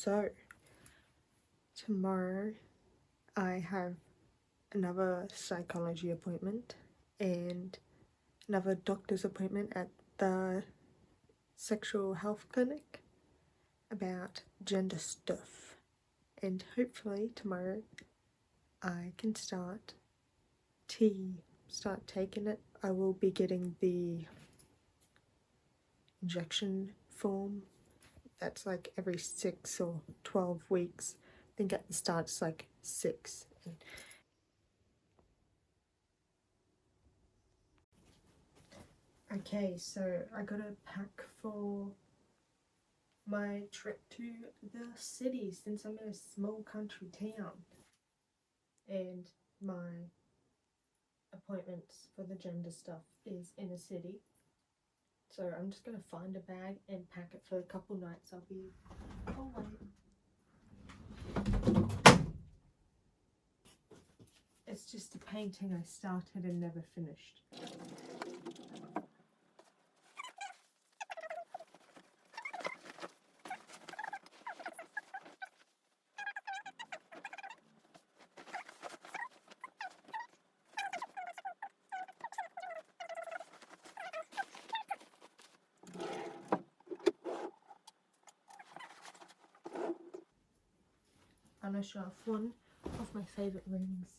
So, tomorrow I have another psychology appointment and another doctor's appointment at the sexual health clinic about gender stuff. And hopefully tomorrow I can start taking it. I will be getting the injection form. That's like every 6 or 12 weeks. I think at the start it's like 6. Okay, so I gotta pack for my trip to the city since I'm in a small country town. And my appointments for the gender stuff is in a city. So I'm just gonna find a bag and pack it for a couple nights. I'll be away. It's just a painting I started and never finished. I'm gonna show off one of my favourite rings.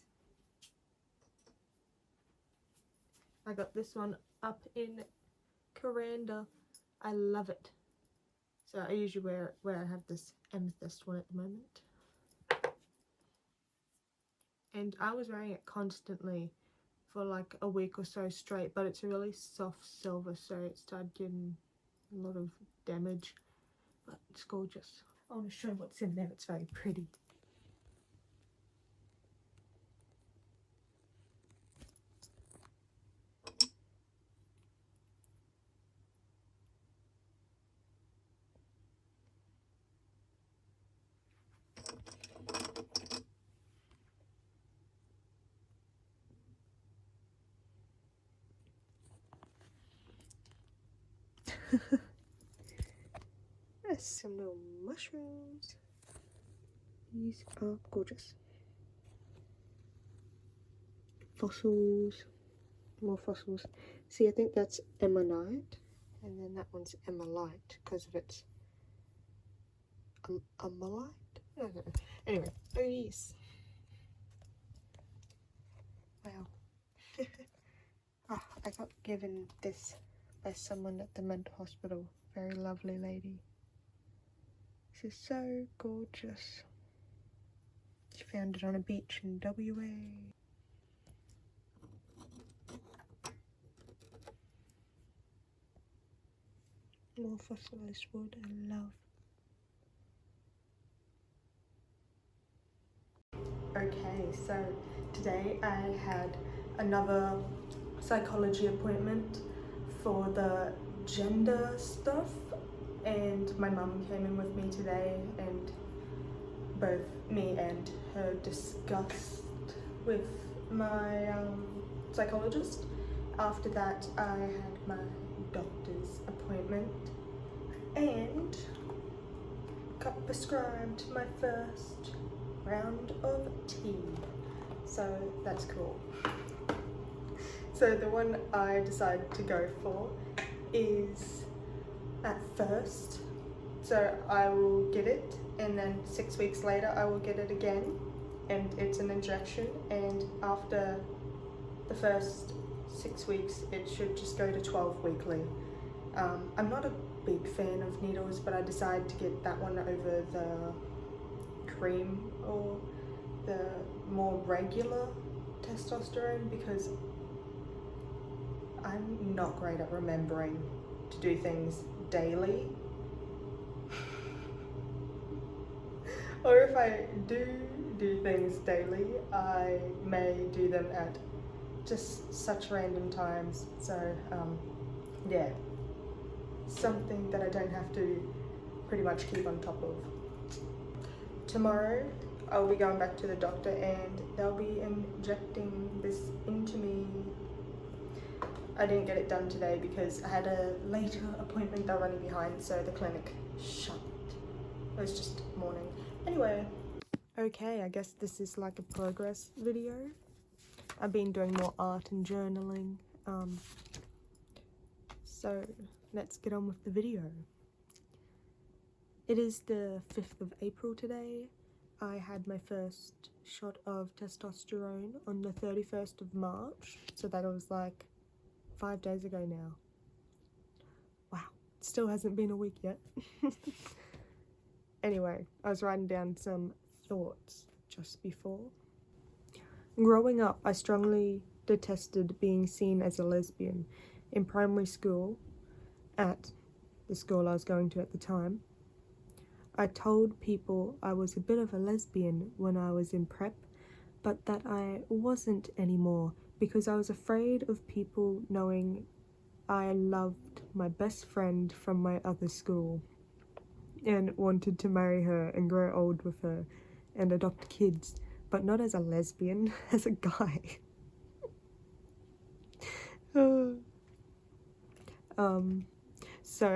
I got this one up in Coranda. I love it. So I usually wear it where I have this amethyst one at the moment. And I was wearing it constantly for like a week or so straight, but it's a really soft silver, so it started getting a lot of damage, but it's gorgeous. I want to show what's in there. It's very pretty. There's some little mushrooms. These are gorgeous. Fossils. More fossils. See, I think that's ammonite. And then that one's emerlite because of its ammonite? I don't know. Anyway, oh yes. Wow. I got given this by someone at the mental hospital. Very lovely lady. This is so gorgeous. She found it on a beach in WA. More fossilized wood, I love. Okay, so today I had another psychology appointment for the gender stuff, and my mum came in with me today, and both me and her discussed with my psychologist. After that I had my doctor's appointment and got prescribed my first round of tea, so that's cool. So the one I decided to go for is at first, so I will get it and then 6 weeks later I will get it again, and it's an injection, and after the first 6 weeks it should just go to 12 weekly. I'm not a big fan of needles, but I decided to get that one over the cream or the more regular testosterone because I'm not great at remembering to do things daily. Or if I do things daily, I may do them at just such random times. So yeah, something that I don't have to pretty much keep on top of. Tomorrow I'll be going back to the doctor and they'll be injecting this into me. I didn't get it done today because I had a later appointment. They're running behind, so the clinic shut. It was just morning. Anyway. Okay, I guess this is like a progress video. I've been doing more art and journaling. So let's get on with the video. It is the 5th of April today. I had my first shot of testosterone on the 31st of March. So that was like 5 days ago now. Wow, it still hasn't been a week yet. Anyway, I was writing down some thoughts just before. Growing up, I strongly detested being seen as a lesbian. In primary school, at the school I was going to at the time, I told people I was a bit of a lesbian when I was in prep, but that I wasn't anymore because I was afraid of people knowing I loved my best friend from my other school and wanted to marry her and grow old with her and adopt kids, but not as a lesbian, as a guy. So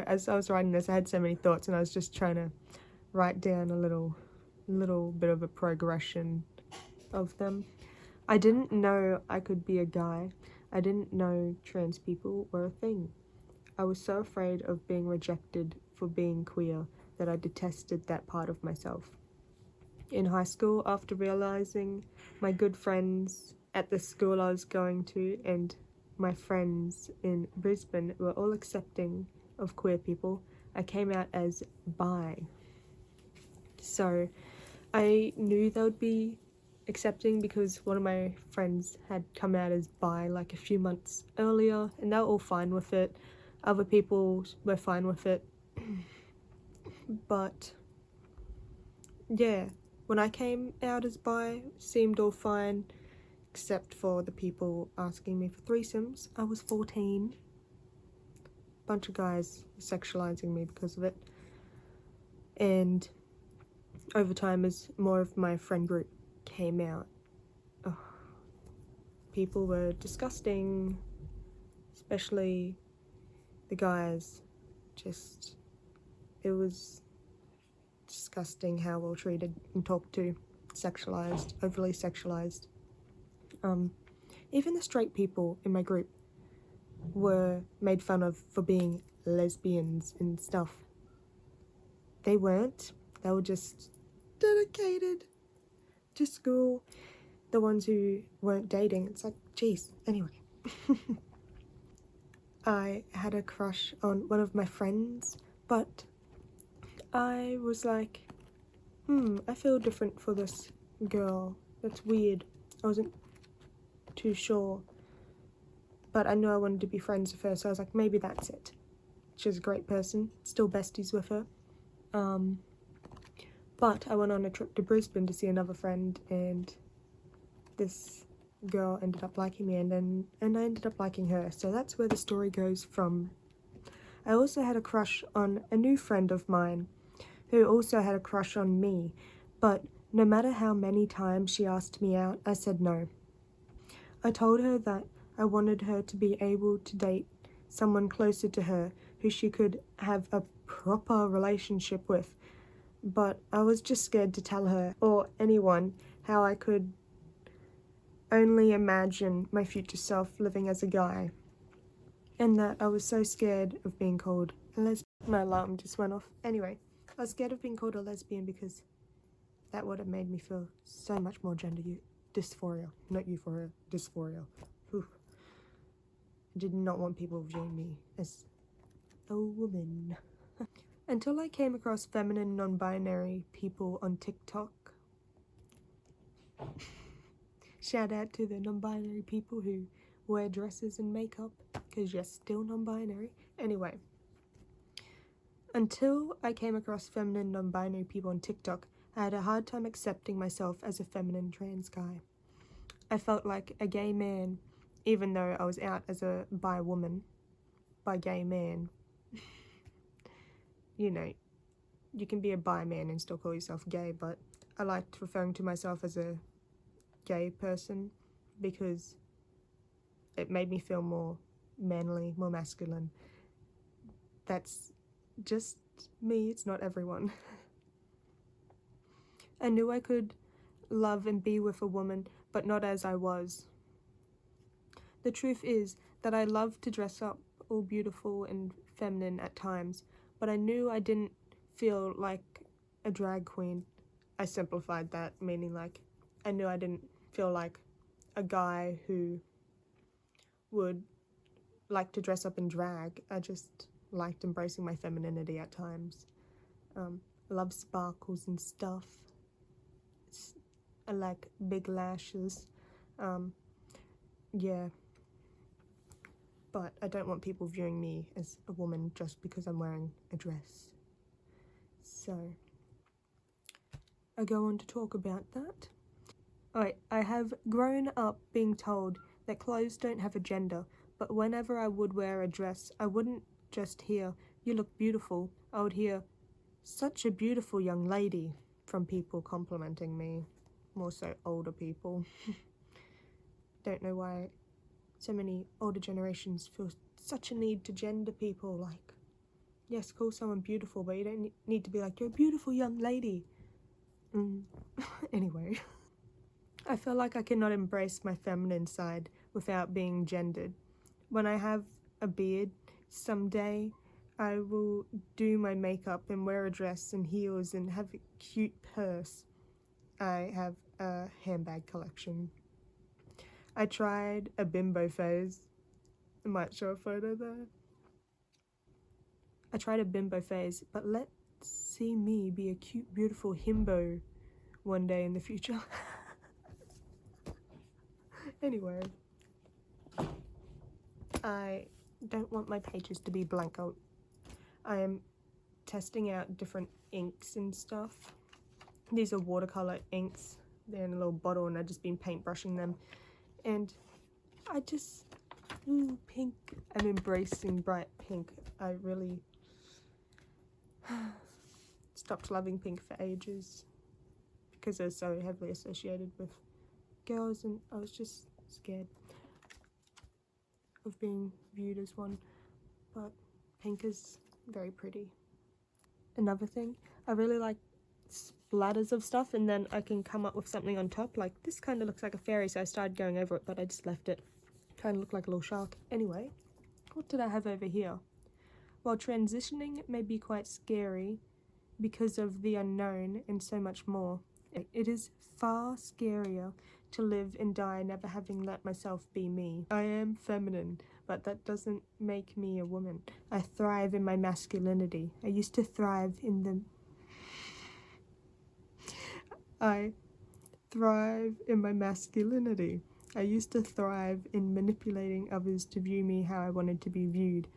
as I was writing this, I had so many thoughts and I was just trying to write down a little bit of a progression of them. I didn't know I could be a guy. I didn't know trans people were a thing. I was so afraid of being rejected for being queer that I detested that part of myself. In high school, after realizing my good friends at the school I was going to and my friends in Brisbane were all accepting of queer people, I came out as bi. So I knew they would be accepting because one of my friends had come out as bi like a few months earlier and they were all fine with it. Other people were fine with it. But yeah, when I came out as bi, it seemed all fine, except for the people asking me for threesomes. I was 14. Bunch of guys sexualizing me because of it. And over time, as more of my friend group came out, people were disgusting, especially the guys. Just, it was disgusting how well treated and talked to, sexualized, overly sexualized. Even the straight people in my group were made fun of for being lesbians and stuff. They weren't. They were just dedicated to school. The ones who weren't dating, it's like, geez. Anyway. I had a crush on one of my friends, but I was like, I feel different for this girl. That's weird. I wasn't too sure, but I knew I wanted to be friends with her, so I was like, maybe that's it. She's a great person, still besties with her. But I went on a trip to Brisbane to see another friend, and this girl ended up liking me, and I ended up liking her, so that's where the story goes from. I also had a crush on a new friend of mine, who also had a crush on me, but no matter how many times she asked me out, I said no. I told her that I wanted her to be able to date someone closer to her who she could have a proper relationship with, but I was just scared to tell her or anyone how I could only imagine my future self living as a guy, and that I was so scared of being called a lesbian. My alarm just went off. Anyway, I was scared of being called a lesbian because that would have made me feel so much more gender dysphoria. Not euphoria, dysphoria. Whew. I did not want people viewing me as a woman. Until I came across feminine non-binary people on TikTok. Shout out to the non-binary people who wear dresses and makeup, because you're still non-binary. Anyway, until I came across feminine non-binary people on TikTok, I had a hard time accepting myself as a feminine trans guy. I felt like a gay man, even though I was out as a bi woman, bi gay man. You know, you can be a bi man and still call yourself gay, but I liked referring to myself as a gay person because it made me feel more manly, more masculine. That's just me, it's not everyone. I knew I could love and be with a woman, but not as I was. The truth is that I loved to dress up all beautiful and feminine at times, but I knew I didn't feel like a drag queen. I simplified that, meaning like I knew I didn't feel like a guy who would like to dress up in drag. I just liked embracing my femininity at times. Love sparkles and stuff. I like big lashes. Yeah. But I don't want people viewing me as a woman just because I'm wearing a dress. So I go on to talk about that. Alright, I have grown up being told that clothes don't have a gender, but whenever I would wear a dress, I wouldn't just hear, "You look beautiful." I would hear, "Such a beautiful young lady," from people complimenting me, more so older people. Don't know why so many older generations feel such a need to gender people. Like, yes, call someone beautiful, but you don't need to be like, "You're a beautiful young lady." Anyway. I feel like I cannot embrace my feminine side without being gendered. When I have a beard, someday I will do my makeup and wear a dress and heels and have a cute purse. I have a handbag collection. I tried a bimbo phase. I might show a photo there. I tried a bimbo phase, but let's see me be a cute, beautiful himbo one day in the future. Anyway, I don't want my pages to be blank out. I am testing out different inks and stuff. These are watercolor inks. They're in a little bottle and I've just been paintbrushing them. And I just, pink. I'm embracing bright pink. I really stopped loving pink for ages because they're so heavily associated with girls, and I was just scared of being viewed as one. But pink is very pretty. Another thing, I really like splatters of stuff, and then I can come up with something on top. Like, this kind of looks like a fairy, so I started going over it, but I just left it. Kind of looked like a little shark. Anyway, what did I have over here? While transitioning may be quite scary because of the unknown and so much more, it is far scarier to live and die never having let myself be me. I am feminine, but that doesn't make me a woman. I thrive in my masculinity. I used to thrive in the... I thrive in my masculinity. I used to thrive in manipulating others to view me how I wanted to be viewed,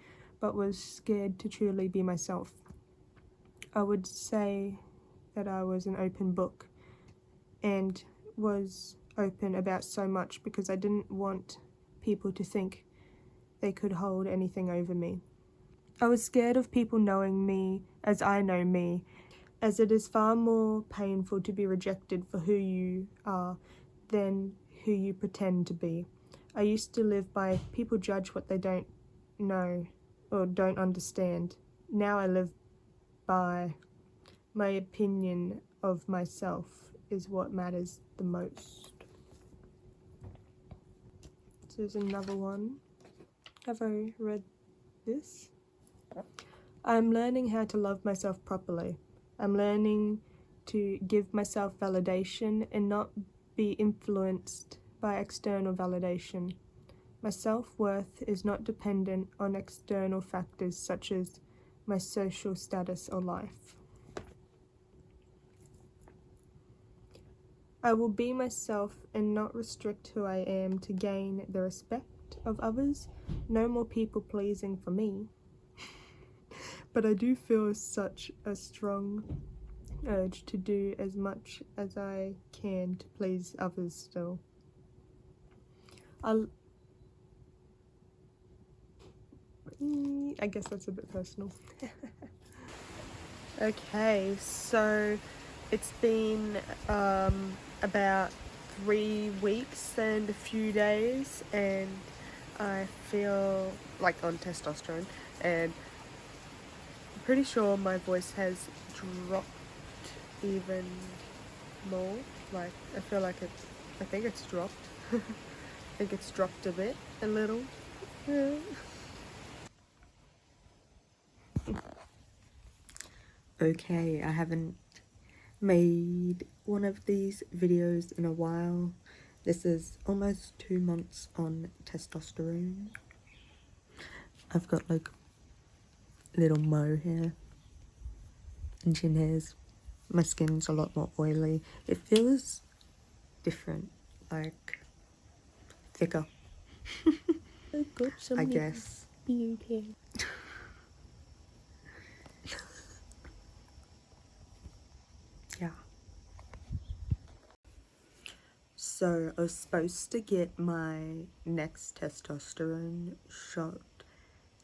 but was scared to truly be myself. I would say that I was an open book and was open about so much because I didn't want people to think they could hold anything over me. I was scared of people knowing me as I know me, as it is far more painful to be rejected for who you are than who you pretend to be. I used to live by people judge what they don't know or don't understand. Now I live by my opinion of myself is what matters the most. So there's another one. Have I read this? I'm learning how to love myself properly. I'm learning to give myself validation and not be influenced by external validation. My self-worth is not dependent on external factors such as my social status or life. I will be myself and not restrict who I am to gain the respect of others. No more people pleasing for me. But I do feel such a strong urge to do as much as I can to please others still. I guess that's a bit personal. Okay, so it's been about 3 weeks and a few days, and I feel like on testosterone, and I'm pretty sure my voice has dropped even more. Like, I feel like I think it's dropped. I think it's dropped a bit, a little. Yeah. Okay, I haven't made one of these videos in a while. This is almost 2 months on testosterone. I've got like little mo hair and chin hairs. My skin's a lot more oily. It feels different, like thicker. I've got some I guess. beard hair. Yeah. So I was supposed to get my next testosterone shot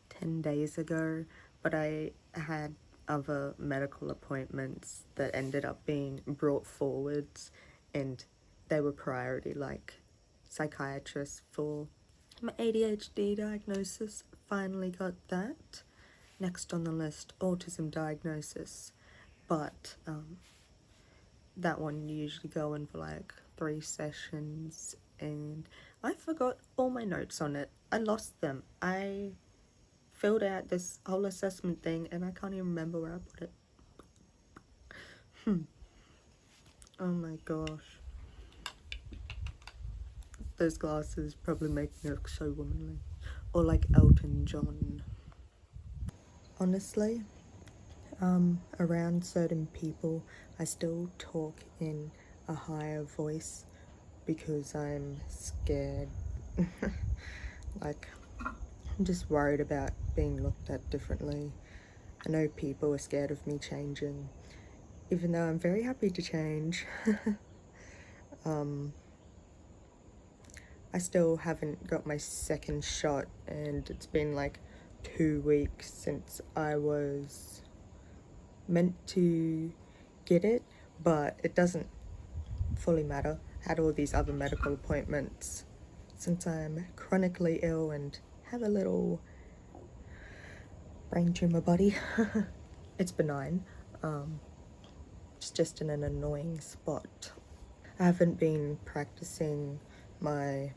10 days ago, but I had other medical appointments that ended up being brought forwards, and they were priority, like psychiatrist for my ADHD diagnosis. Finally got that. Next on the list, autism diagnosis, but that one you usually go in for like 3 sessions, and I forgot all my notes on it. I lost them. I filled out this whole assessment thing and I can't even remember where I put it. Oh my gosh. Those glasses probably make me look so womanly. Or like Elton John. Honestly, around certain people, I still talk in a higher voice because I'm scared. Like, I'm just worried about being looked at differently. I know people are scared of me changing, even though I'm very happy to change. I still haven't got my second shot, and it's been like 2 weeks since I was meant to get it, but it doesn't fully matter. I had all these other medical appointments since I'm chronically ill and have a little brain tumor body. It's benign. It's just in an annoying spot. I haven't been practicing my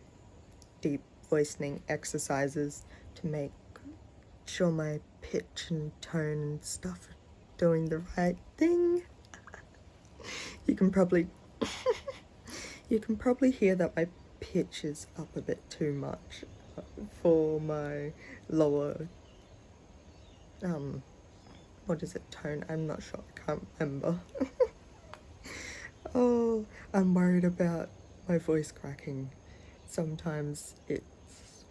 deep voicing exercises to make sure my pitch and tone and stuff are doing the right thing. You can probably hear that my pitch is up a bit too much for my lower what is it, tone? I'm not sure, I can't remember. Oh, I'm worried about my voice cracking. Sometimes it's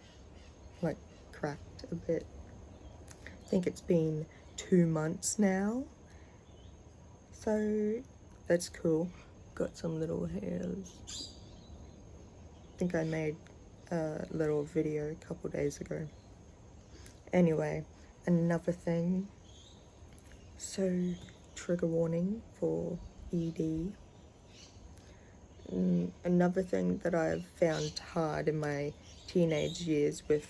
like cracked a bit. I think it's been 2 months now, so that's cool. Got some little hairs. I think I made a little video a couple days ago. Anyway, another thing, so trigger warning for ED. Another thing that I've found hard in my teenage years with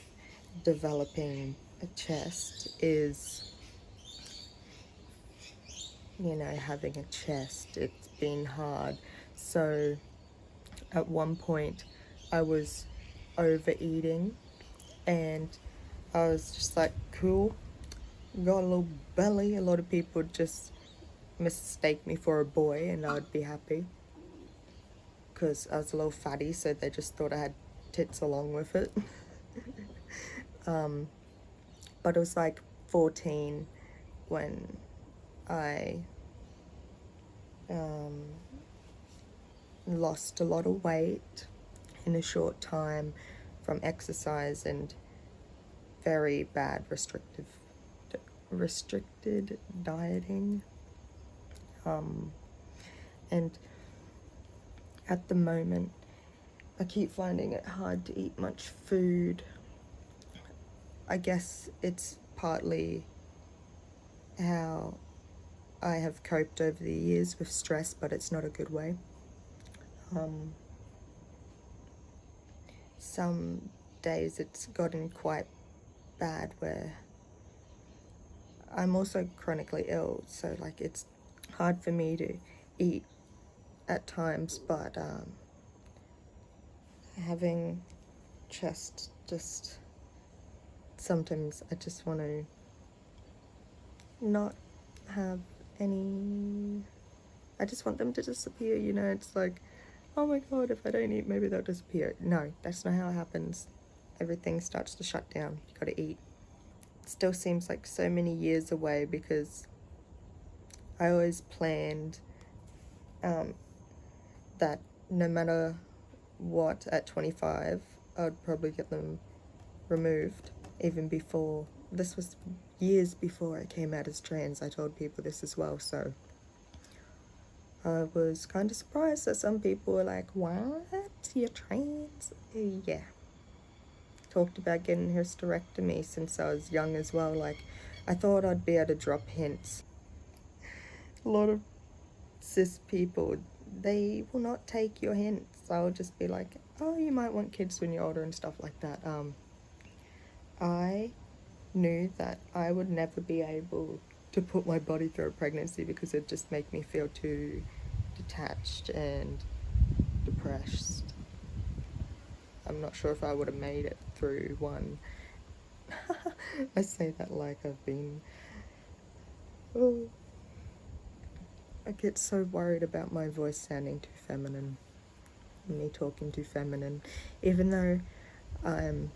developing a chest is, you know, having a chest. It's been hard. So at one point I was overeating and I was just like, cool, got a little belly. A lot of people would just mistake me for a boy and I would be happy because I was a little fatty, so they just thought I had tits along with it. But it was like 14 when I lost a lot of weight in a short time from exercise and very bad restricted dieting. And at the moment, I keep finding it hard to eat much food. I guess it's partly how I have coped over the years with stress, but it's not a good way. Some days it's gotten quite bad where I'm also chronically ill, so like it's hard for me to eat at times, but having chest, just sometimes I just want to not have any, I just want them to disappear, you know. It's like, oh my god, if I don't eat, maybe they'll disappear. No, that's not how it happens. Everything starts to shut down. You gotta eat. It still seems like so many years away because I always planned that no matter what, at 25, I'd probably get them removed. Even before, this was years before I came out as trans. I told people this as well, so I was kind of surprised that some people were like, what? You're trans? Yeah. Talked about getting a hysterectomy since I was young as well. Like, I thought I'd be able to drop hints. A lot of cis people, they will not take your hints. I'll just be like, oh, you might want kids when you're older and stuff like that. I knew that I would never be able to put my body through a pregnancy because it'd just make me feel too detached and depressed. I'm not sure if I would have made it through one. I say that like I've been... Oh, I get so worried about my voice sounding too feminine, me talking too feminine, even though I'm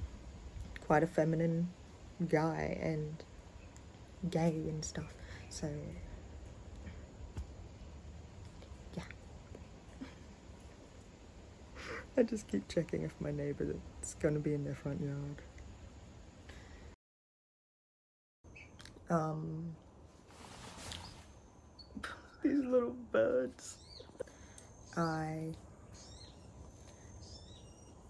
quite a feminine guy and gay and stuff. So yeah. I just keep checking if my neighbour is going to be in their front yard. These little birds. I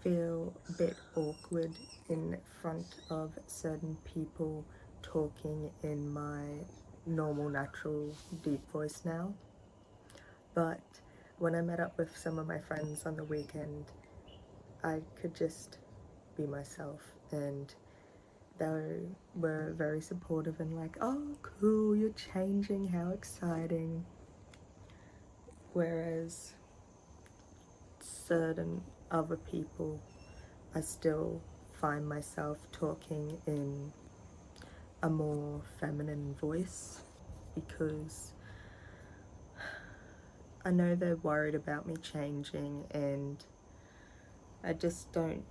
feel a bit awkward in front of certain people talking in my normal, natural, deep voice now. But when I met up with some of my friends on the weekend, I could just be myself, and they were very supportive and like, oh cool, you're changing, how exciting. Whereas certain other people, I still find myself talking in a more feminine voice because I know they're worried about me changing, and I just don't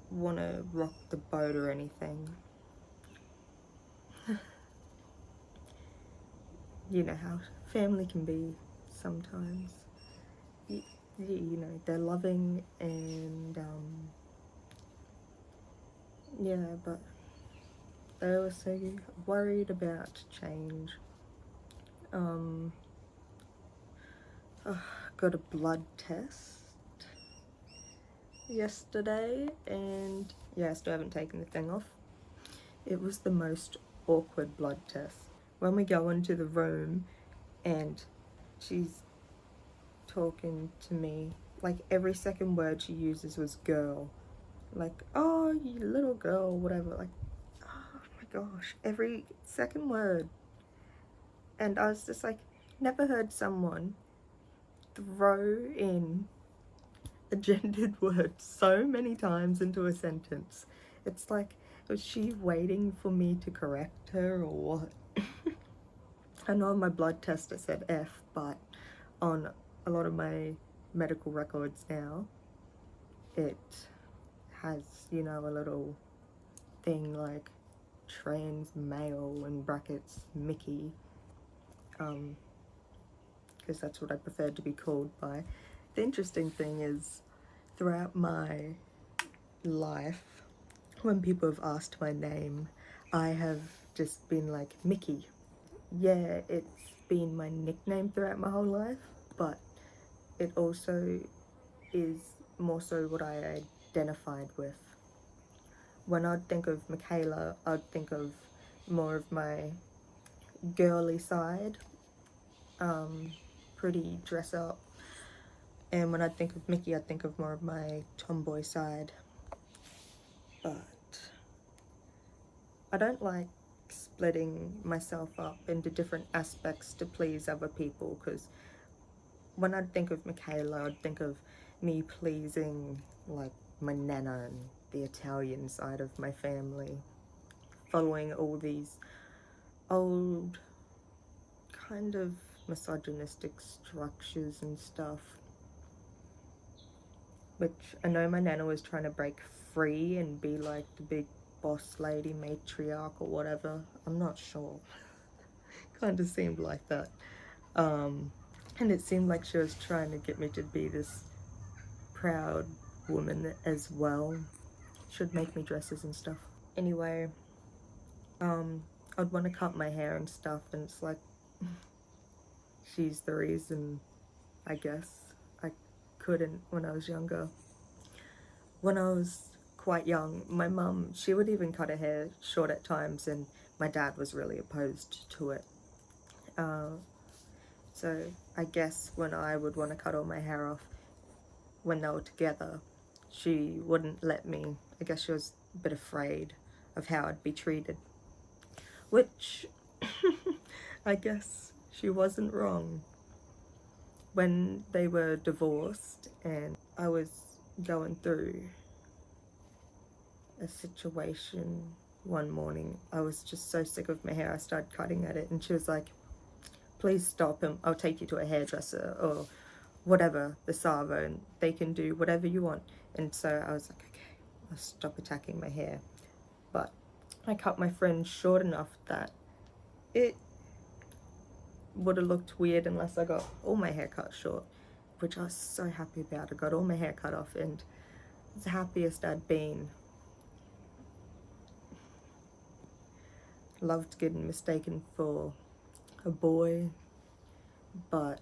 want to rock the boat or anything. You know how family can be sometimes. You know, they're loving and yeah, but they're also worried about change. Got a blood test yesterday, and yeah, I still haven't taken the thing off. It was the most awkward blood test. When we go into the room and she's talking to me, like every second word she uses was girl. Like, oh, you little girl, whatever. Like, oh my gosh, every second word. And I was just like, never heard someone throw in a gendered word so many times into a sentence. It's like, was she waiting for me to correct her or what? I know on my blood test it said F, but on a lot of my medical records now, it has, you know, a little thing like trans male in brackets Mickey, because that's what I preferred to be called by. The interesting thing is, throughout my life, when people have asked my name, I have just been like Mickey. Yeah, it's been my nickname throughout my whole life, but it also is more so what I identified with. When I'd think of Michaela, I'd think of more of my girly side, pretty dress up. And when I think of Mickey, I think of more of my tomboy side. But I don't like splitting myself up into different aspects to please other people, because when I'd think of Michaela, I'd think of me pleasing like my nana and the Italian side of my family, following all these old kind of misogynistic structures and stuff, which I know my nana was trying to break free and be like the big boss lady, matriarch or whatever. I'm not sure. Kind of seemed like that. And it seemed like she was trying to get me to be this proud woman as well. Should make me dresses and stuff. Anyway, I'd want to cut my hair and stuff, and it's like she's the reason, I guess, I couldn't when I was younger. When I was quite young, my mum, she would even cut her hair short at times, and my dad was really opposed to it. So I guess when I would want to cut all my hair off when they were together, she wouldn't let me. I guess she was a bit afraid of how I'd be treated, which I guess she wasn't wrong. When they were divorced and I was going through a situation one morning, I was just so sick of my hair, I started cutting at it, and she was like, please stop, and I'll take you to a hairdresser or whatever, the Savo, and they can do whatever you want. And so I was like, okay, I'll stop attacking my hair. But I cut my fringe short enough that it would have looked weird unless I got all my hair cut short, which I was so happy about. I got all my hair cut off, and it's the happiest I'd been. Loved getting mistaken for a boy, but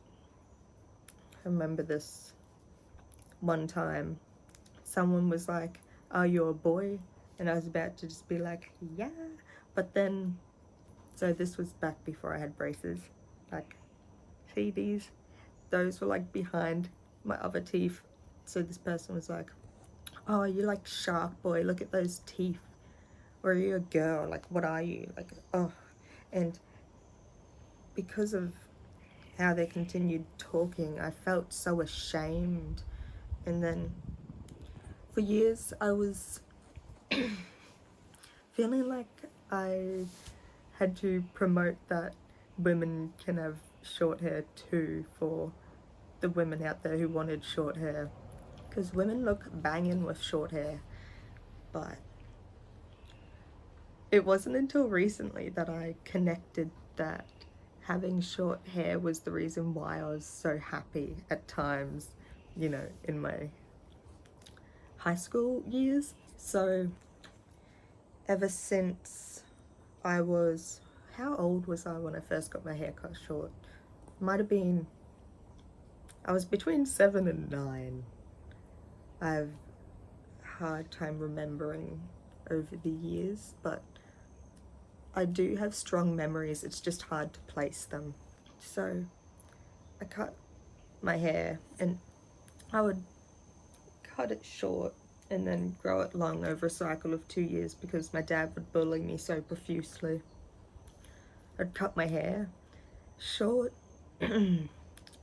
I remember this one time someone was like, are you a boy? And I was about to just be like, yeah. But then, so this was back before I had braces. Like, see these? Those were like behind my other teeth. So this person was like, oh, you like shark boy, look at those teeth. Or are you a girl? Like, what are you? Like, oh. And because of how they continued talking, I felt so ashamed. And then for years I was feeling like I had to promote that women can have short hair too, for the women out there who wanted short hair, because women look banging with short hair. But it wasn't until recently that I connected that having short hair was the reason why I was so happy at times, you know, in my high school years. So ever since I was, how old was I when I first got my hair cut short? Might have been, I was between 7 and 9. I have a hard time remembering over the years, but I do have strong memories. It's just hard to place them. So I cut my hair, and I would cut it short and then grow it long over a cycle of 2 years because my dad would bully me so profusely. I'd cut my hair short and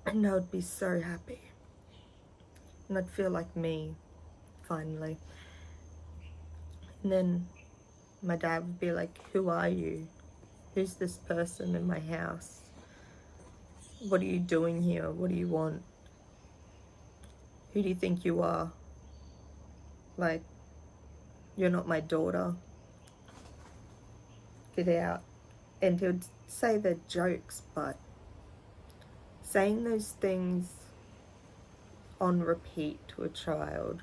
I would be so happy. And I'd feel like me, finally. And then my dad would be like, who are you? Who's this person in my house? What are you doing here? What do you want? Who do you think you are? Like, you're not my daughter. Get out. And he would say they're jokes, but saying those things on repeat to a child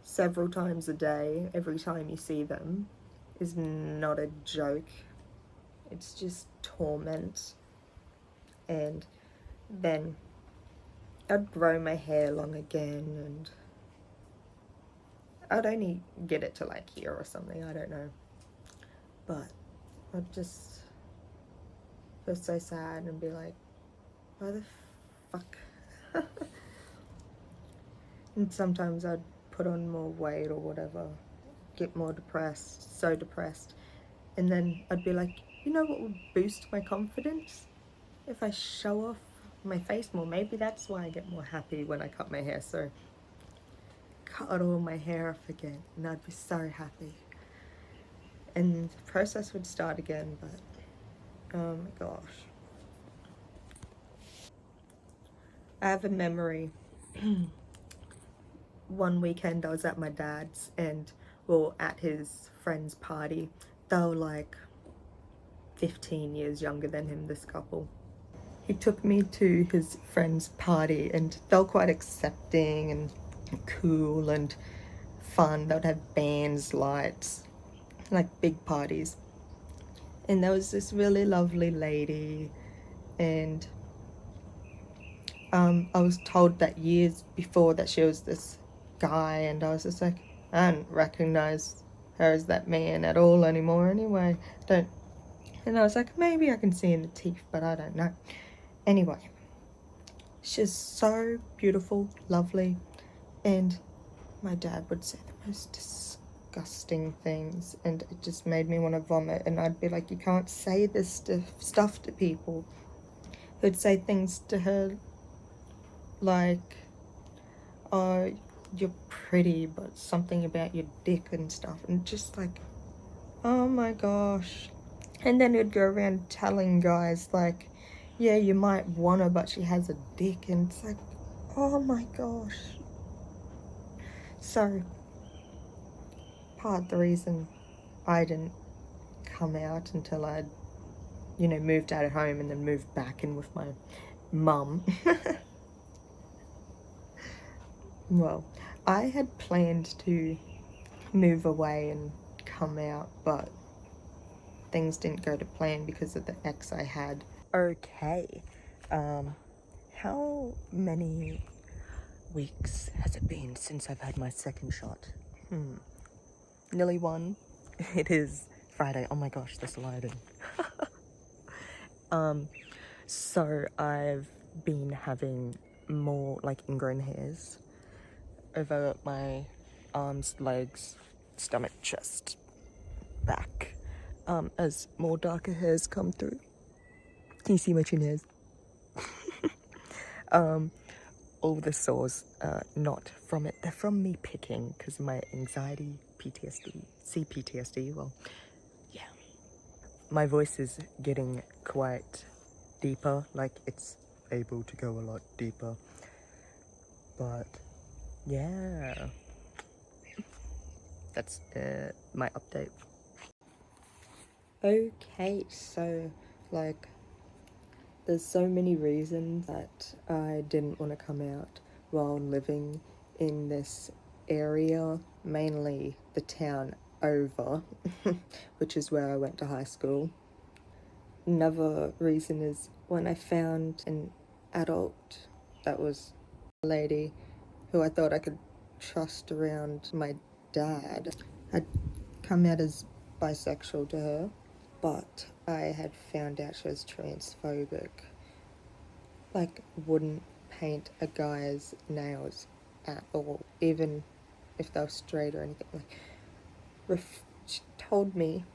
several times a day, every time you see them, is not a joke. It's just torment. And then I'd grow my hair long again, and I'd only get it to like here or something, I don't know. But I'd just feel so sad and be like, why the fuck? And sometimes I'd put on more weight or whatever, get more depressed, so depressed. And then I'd be like, you know what would boost my confidence? If I show off my face more. Maybe that's why I get more happy when I cut my hair. So cut all my hair off again and I'd be so happy. And the process would start again, but oh my gosh. I have a memory. One weekend I was at my dad's and we were at his friend's party. They were like 15 years younger than him, this couple. He took me to his friend's party and they were quite accepting and cool and fun. They would have bands, lights, like big parties. And there was this really lovely lady, and I was told that years before that she was this guy, and I was just like, I don't recognize her as that man at all anymore anyway. Don't. And I was like, maybe I can see in the teeth, but I don't know. Anyway, she's so beautiful, lovely, and my dad would say the most disgusting things, and it just made me want to vomit. And I'd be like, you can't say this stuff to people. He'd say things to her like, oh, you're pretty, but something about your dick and stuff, and just like, oh my gosh. And then he'd go around telling guys like, yeah, you might want her, but she has a dick. And it's like, oh my gosh. So part of the reason I didn't come out until I'd, you know, moved out of home and then moved back in with my mum. Well, I had planned to move away and come out, but things didn't go to plan because of the ex I had. Okay, how many weeks has it been since I've had my second shot? Nearly one. It is Friday. Oh my gosh, this lighting. So I've been having more like ingrown hairs over my arms, legs, stomach, chest, back, as more darker hairs come through. Can you see my chin hairs? All the sores are not from it. They're from me picking because of my anxiety, PTSD, CPTSD. Well, yeah. My voice is getting quite deeper, like it's able to go a lot deeper. But yeah, that's my update. Okay, so like there's so many reasons that I didn't want to come out while living in this area, mainly the town over, which is where I went to high school. Another reason is when I found an adult that was a lady who I thought I could trust around my dad. I'd come out as bisexual to her, but I had found out she was transphobic. Like, wouldn't paint a guy's nails at all, even if they were straight or anything. Like, she told me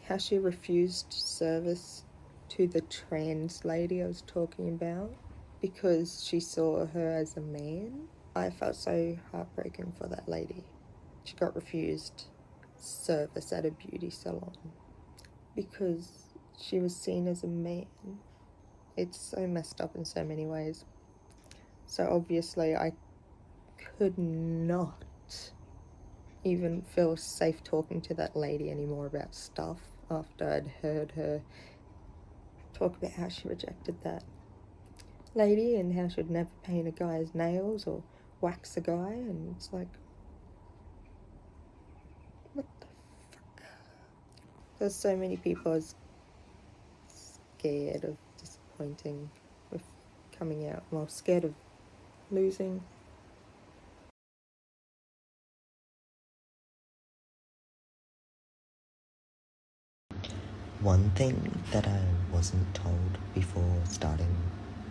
how she refused service to the trans lady I was talking about because she saw her as a man. I felt so heartbroken for that lady. She got refused service at a beauty salon because she was seen as a man. It's so messed up in so many ways. So obviously I could not even feel safe talking to that lady anymore about stuff after I'd heard her talk about how she rejected that lady and how she'd never paint a guy's nails or wax a guy, and it's like, what the fuck? There's so many people I was scared of disappointing with coming out. Well, scared of losing. One thing that I wasn't told before starting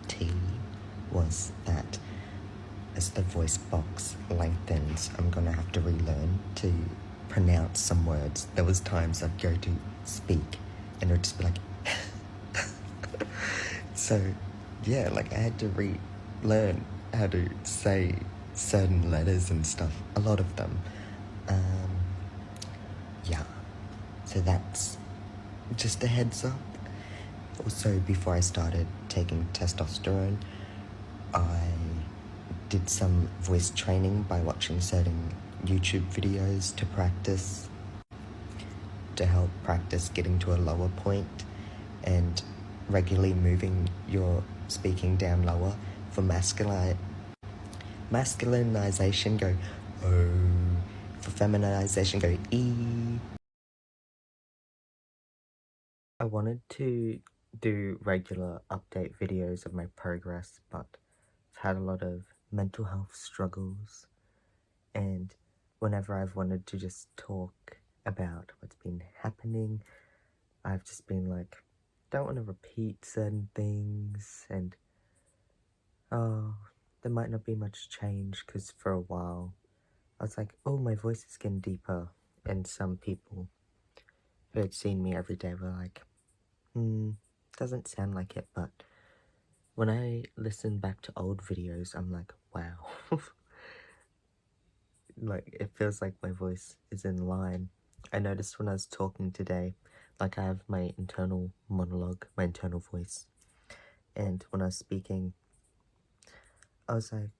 tea was that as the voice box lengthens, I'm gonna have to relearn to pronounce some words. There was times I'd go to speak and it would just be like so yeah, like I had to relearn how to say certain letters and stuff, a lot of them. Yeah, so that's just a heads up. Also, before I started taking testosterone, I did some voice training by watching certain YouTube videos to help practice getting to a lower point and regularly moving your speaking down lower. For masculinization, go O. For feminization, go E. I wanted to do regular update videos of my progress, but I've had a lot of mental health struggles, and whenever I've wanted to just talk about what's been happening, I've just been like, don't want to repeat certain things, and oh, there might not be much change, because for a while I was like, oh, my voice is getting deeper, and some people who had seen me every day were like, doesn't sound like it, but when I listen back to old videos, I'm like, wow. Like, it feels like my voice is in line. I noticed when I was talking today, like I have my internal monologue, my internal voice, and when I was speaking, I was like,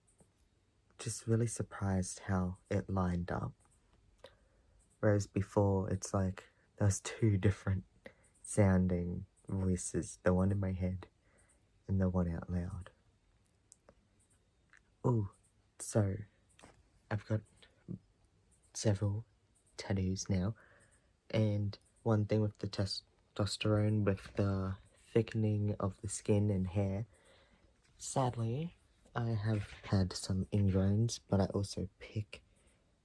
just really surprised how it lined up. Whereas before, it's like, there's two different sounding voices, the one in my head and the one out loud. Oh, so I've got several tattoos now, and one thing with the testosterone, with the thickening of the skin and hair, sadly, I have had some ingrowns, but I also pick,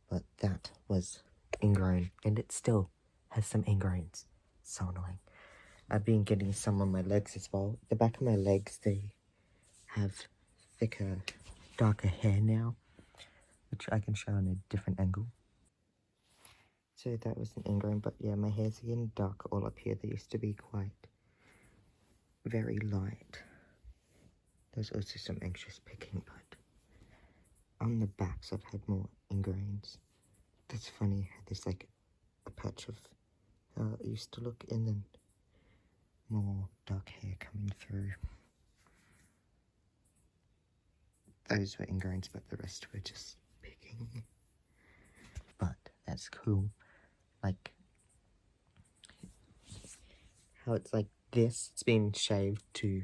but that was ingrown, and it still has some ingrowns. So annoying. I've been getting some on my legs as well. The back of my legs, they have thicker, darker hair now, which I can show on a different angle. So that was an ingrown, but yeah, my hair's getting dark all up here. They used to be quite very light. There's also some anxious picking, but on the backs I've had more ingrains. That's funny how there's like a patch of how it used to look, and then more dark hair coming through. Those were ingrains, but the rest were just picking. But that's cool. Like, how it's like this, it's been shaved to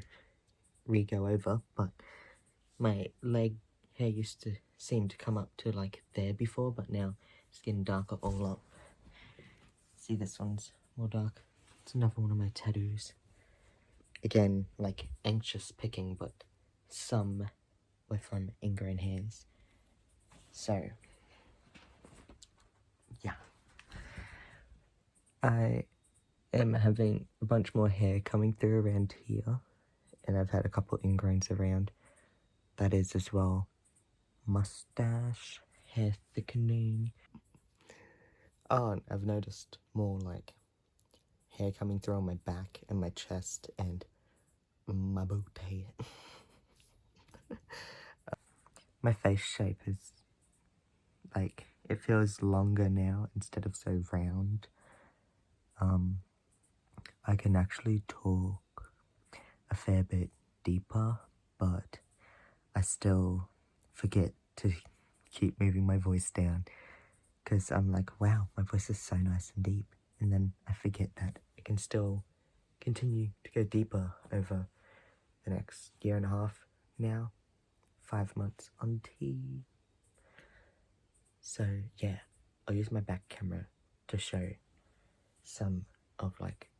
re-go over, but my leg hair used to seem to come up to like there before, but now it's getting darker all up. See, this one's more dark. It's another one of my tattoos. Again, like anxious picking, but some were from ingrown hairs. So, yeah. I am having a bunch more hair coming through around here, and I've had a couple ingrowns around. That is as well. Mustache, hair thickening. Oh, and I've noticed more like hair coming through on my back and my chest and my booty. My face shape is like, it feels longer now instead of so round. I can actually talk a fair bit deeper, but I still forget to keep moving my voice down, because I'm like, wow, my voice is so nice and deep, and then I forget that I can still continue to go deeper over the next year and a half now, 5 months on T. So yeah, I'll use my back camera to show some of like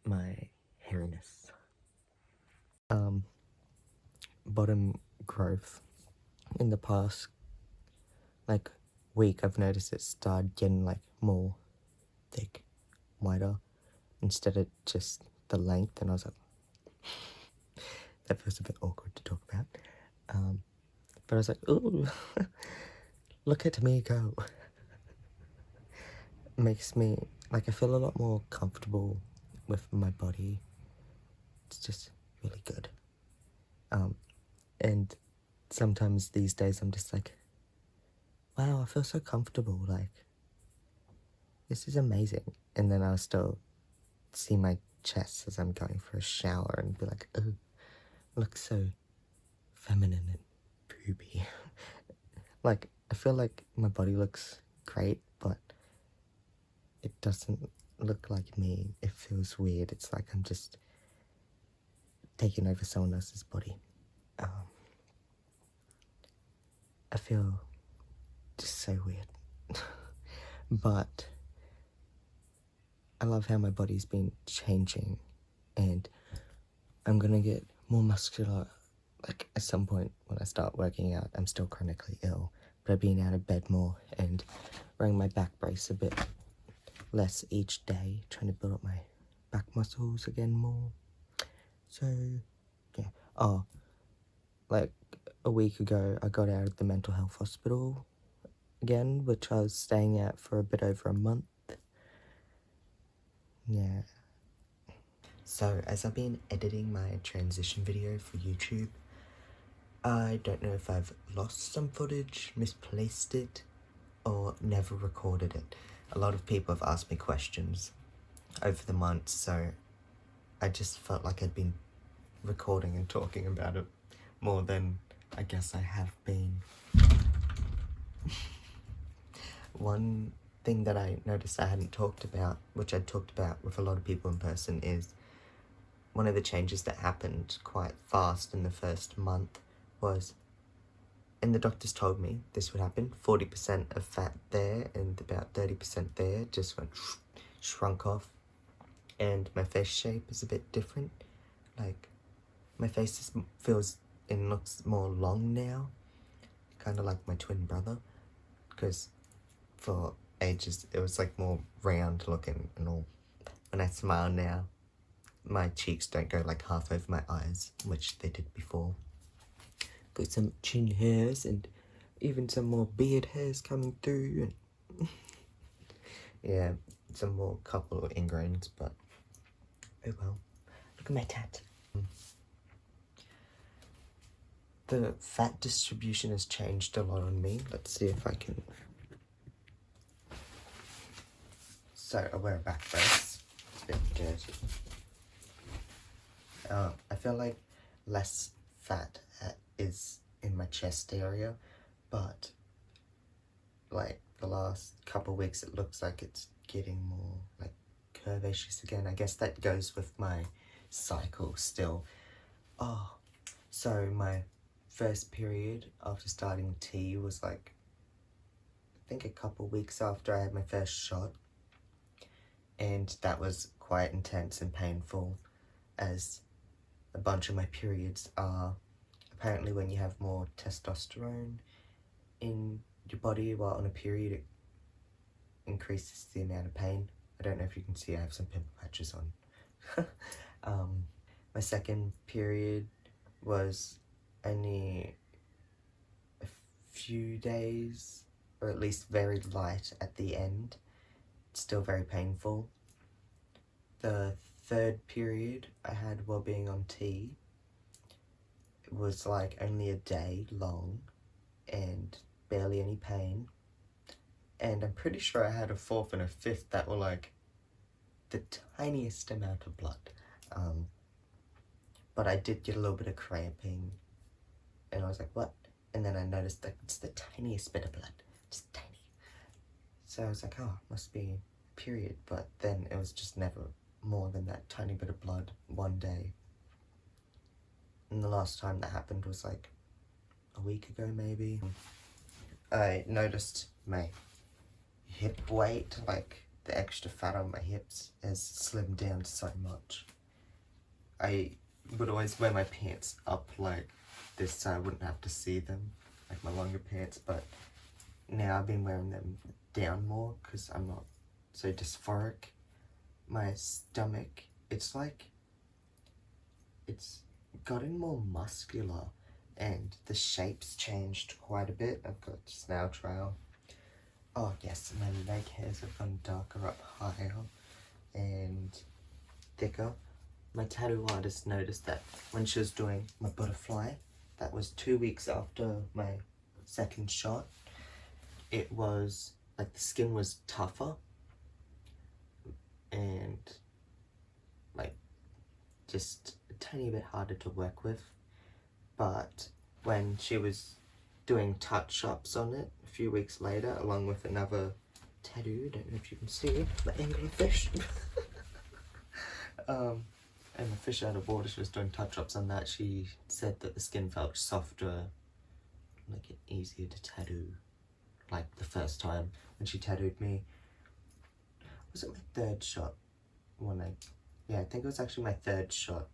my hairiness. Bottom growth. In the past like week, I've noticed it started getting like more thick, wider, instead of just the length, and I was like, that feels a bit awkward to talk about. But I was like, ooh, look at me go. Makes me, like, I feel a lot more comfortable with my body. It's just really good. And sometimes these days I'm just like, wow, I feel so comfortable, like, this is amazing. And then I'll still see my chest as I'm going for a shower and be like, oh, looks so feminine and booby. Like, I feel like my body looks great, but it doesn't look like me. It feels weird. It's like I'm just taking over someone else's body. I feel just so weird. But I love how my body's been changing, and I'm gonna get more muscular. Like, at some point when I start working out, I'm still chronically ill, but I've been out of bed more and wearing my back brace a bit less each day, trying to build up my back muscles again more. So, yeah. Oh, like a week ago, I got out of the mental health hospital again, which I was staying at for a bit over a month. Yeah. So, as I've been editing my transition video for YouTube, I don't know if I've lost some footage, misplaced it, or never recorded it. A lot of people have asked me questions over the months, so I just felt like I'd been recording and talking about it more than I guess I have been. One thing that I noticed I hadn't talked about, which I'd talked about with a lot of people in person, is one of the changes that happened quite fast in the first month was, and the doctors told me this would happen, 40% of fat there and about 30% there just went shrunk off, and my face shape is a bit different. Like, my face feels and looks more long now, kind of like my twin brother, because for ages it was like more round looking and all. When I smile now, my cheeks don't go like half over my eyes, which they did before. Got some chin hairs and even some more beard hairs coming through, and yeah, some more couple of ingrains, but oh well. Look at my tat. The fat distribution has changed a lot on me. Let's see if I can. So I wear a back brace. It's a bit dirty. I feel like less fat is in my chest area, but like the last couple of weeks it looks like it's getting more like curvaceous again. I guess that goes with my cycle still. Oh, so my first period after starting T was like, I think a couple of weeks after I had my first shot, and that was quite intense and painful, as a bunch of my periods are apparently when you have more testosterone in your body while on a period, it increases the amount of pain. I don't know if you can see, I have some pimple patches on. My second period was only a few days, or at least very light at the end. It's still very painful. The third period I had while being on T, it was like only a day long and barely any pain. And I'm pretty sure I had a fourth and a fifth that were like the tiniest amount of blood. But I did get a little bit of cramping, and I was like, what? And then I noticed that it's the tiniest bit of blood, just tiny. So I was like, oh, must be a period. But then it was just never more than that tiny bit of blood one day. And the last time that happened was like a week ago maybe. I noticed my hip weight, like the extra fat on my hips, has slimmed down so much. I would always wear my pants up like this so I wouldn't have to see them, like my longer pants, but now I've been wearing them down more because I'm not so dysphoric. My stomach, it's like, it's gotten more muscular and the shape's changed quite a bit. I've got snail trail. Oh yes, my leg hairs have gone darker up higher and thicker, my tattoo artist noticed that when she was doing my butterfly, that was 2 weeks after my second shot, it was like the skin was tougher and like just a tiny bit harder to work with. But when she was doing touch-ups on it a few weeks later, along with another tattoo, don't know if you can see it, the anglerfish. And the fish out of water, she was doing touch-ups on that. She said that the skin felt softer, like easier to tattoo, like the first time when she tattooed me. Was it my third shot? Yeah, I think it was actually my third shot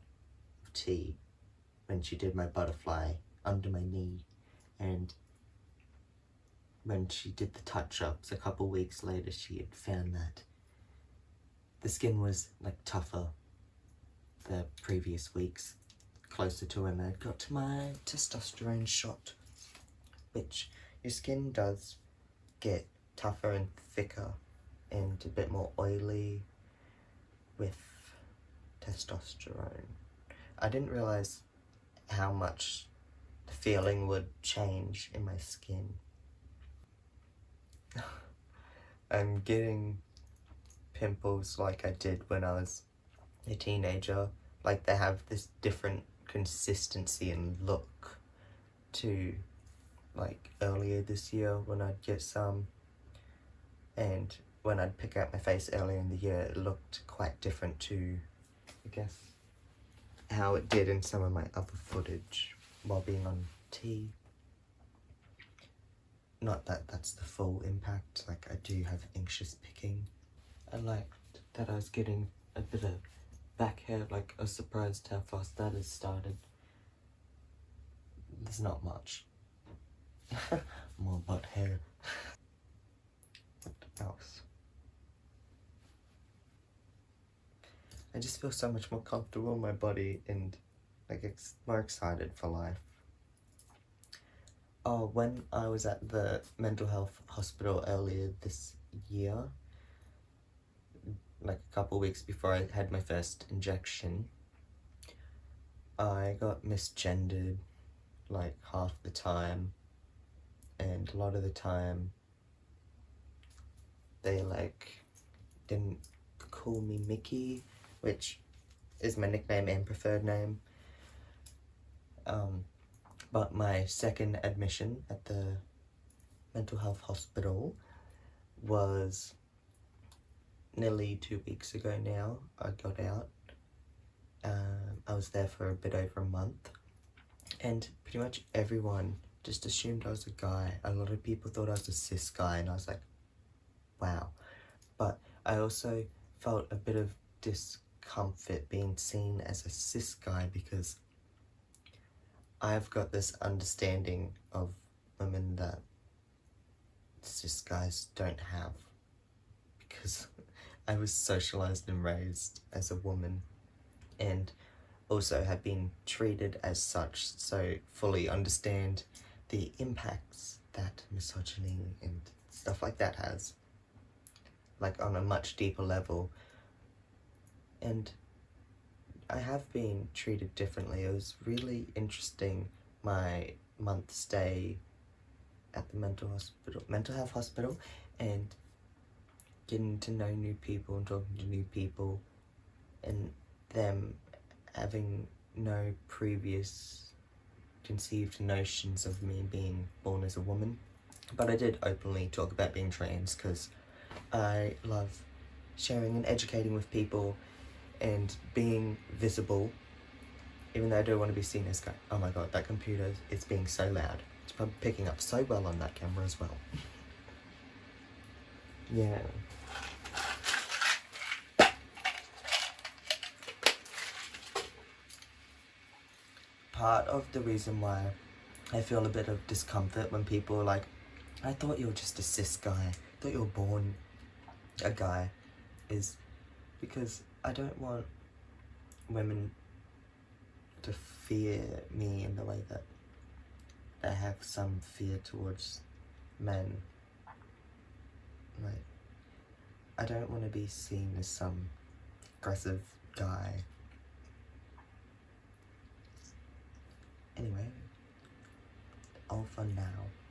of tea when she did my butterfly under my knee. And when she did the touch-ups a couple weeks later, she had found that the skin was like tougher the previous weeks, closer to when I got to my testosterone shot, which your skin does get tougher and thicker and a bit more oily with testosterone. I didn't realize how much the feeling would change in my skin. I'm getting pimples like I did when I was a teenager. Like, they have this different consistency and look to like earlier this year when I'd get some, and when I'd pick out my face earlier in the year, it looked quite different to, I guess, how it did in some of my other footage while being on tea. Not that that's the full impact, like I do have anxious picking. I liked that I was getting a bit of back hair, like I was surprised how fast that has started. There's not much. More butt hair. What else? I just feel so much more comfortable in my body and like more excited for life. Oh, when I was at the mental health hospital earlier this year, like a couple weeks before I had my first injection, I got misgendered like half the time, and a lot of the time they like didn't call me Mickey, which is my nickname and preferred name. But my second admission at the mental health hospital was nearly 2 weeks ago now. I got out. I was there for a bit over a month, and pretty much everyone just assumed I was a guy. A lot of people thought I was a cis guy, and I was like, wow. But I also felt a bit of discomfort being seen as a cis guy, because I've got this understanding of women that cis guys don't have, because I was socialized and raised as a woman and also have been treated as such, so fully understand the impacts that misogyny and stuff like that has, like on a much deeper level. And I have been treated differently. It was really interesting, my month stay at the mental health hospital, and getting to know new people and talking to new people, and them having no previous conceived notions of me being born as a woman. But I did openly talk about being trans because I love sharing and educating with people and being visible, even though I don't want to be seen as guy. Oh my god, that computer is being so loud. It's probably picking up so well on that camera as well. Yeah. Part of the reason why I feel a bit of discomfort when people are like, I thought you were just a cis guy, I thought you were born a guy, is because I don't want women to fear me in the way that I have some fear towards men. Like, I don't want to be seen as some aggressive guy Anyway, all fun now.